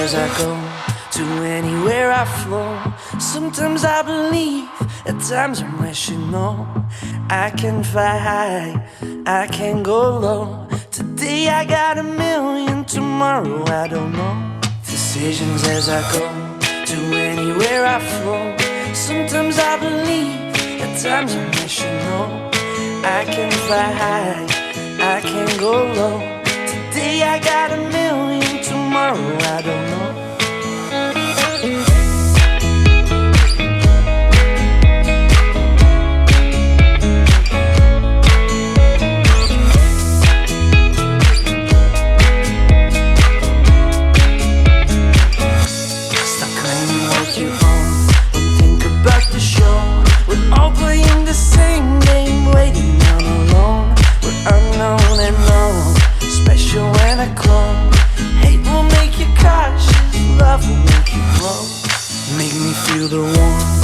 as I go, to anywhere I flow. Sometimes I believe, at times I'm wishing no. I can fly high, I can go low. Today I got a million, tomorrow I don't know. Decisions as I go, to anywhere I flow. Sometimes I believe, at times I'm wishing no. I can fly high, I can go low. Today I got a million, tomorrow I don't know. Stop claiming what you own, don't think about the show. We're all playing the same game, waiting down alone. We're unknown and known, special and a clone. Hate will make you cautious, love will make you grow. Make me feel the warmth